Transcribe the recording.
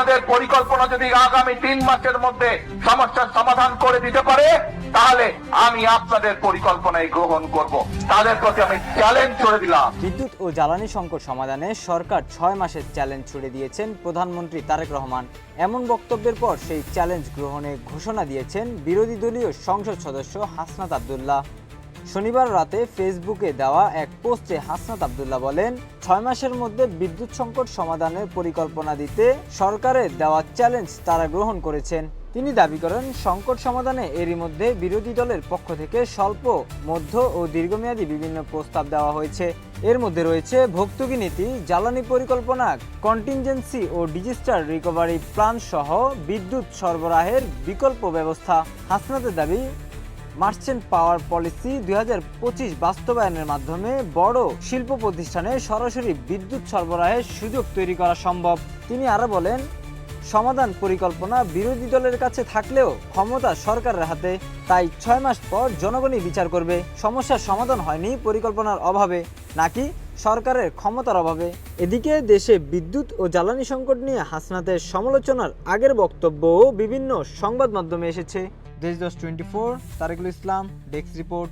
আপনাদের পরিকল্পনা যদি আগামী 3 মাসের মধ্যে সমস্যার সমাধান করে দিতে পারে, তাহলে আমি আপনাদের পরিকল্পনায় গ্রহণ করব। তাদের প্রতি আমি চ্যালেঞ্জ ছুড়ে দিলাম। বিদ্যুৎ ও জ্বালানি সংকট সমাধানে সরকার 6 মাসের চ্যালেঞ্জ ছুড়ে দিয়েছেন প্রধানমন্ত্রী তারেক রহমান। এমন বক্তব্যের পর সেই চ্যালেঞ্জ গ্রহণে ঘোষণা দিয়েছেন বিরোধী দলীয় সংসদ সদস্য হাসনাত আব্দুল্লাহ। শনিবার রাতে ফেসবুকে দেওয়া এক পোস্টে হাসনাত আব্দুল্লাহ বলেন, 6 মাসের মধ্যে বিদ্যুৎ সংকট সমাধানের পরিকল্পনা দিতে সরকারের দেওয়া চ্যালেঞ্জ তারা গ্রহণ করেছেন। তিনি দাবি করেন, সংকট সমাধানে এরই মধ্যে বিরোধী দলের পক্ষ থেকে স্বল্প, মধ্য ও দীর্ঘমেয়াদী বিভিন্ন প্রস্তাব দেওয়া হয়েছে। এর মধ্যে রয়েছে ভর্তুকি নীতি, জ্বালানি পরিকল্পনা, কন্টিনজেন্সি ও ডিজাস্টার রিকভারি প্ল্যান সহ বিদ্যুৎ সরবরাহের বিকল্প ব্যবস্থা। হাসনাতের দাবি, মার্চেন্ট পাওয়ার পলিসি 2025 বাস্তবায়নের মাধ্যমে বড় শিল্প প্রতিষ্ঠানে সরাসরি বিদ্যুৎ সরবরাহের সুযোগ তৈরি করা সম্ভব। তিনি আরও বলেন, সমাধান পরিকল্পনা বিরোধী দলের কাছে থাকলেও ক্ষমতা সরকারের হাতে, তাই 6 মাস পর জনগণই বিচার করবে সমস্যার সমাধান হয়নি পরিকল্পনার অভাবে নাকি সরকারের ক্ষমতার অভাবে। এদিকে দেশে বিদ্যুৎ ও জ্বালানি সংকট নিয়ে হাসনাতের সমালোচনার আগের বক্তব্যও বিভিন্ন সংবাদ মাধ্যমে এসেছে। দেশদশ 24, তারেকুল ইসলাম, ডেস্ক রিপোর্ট।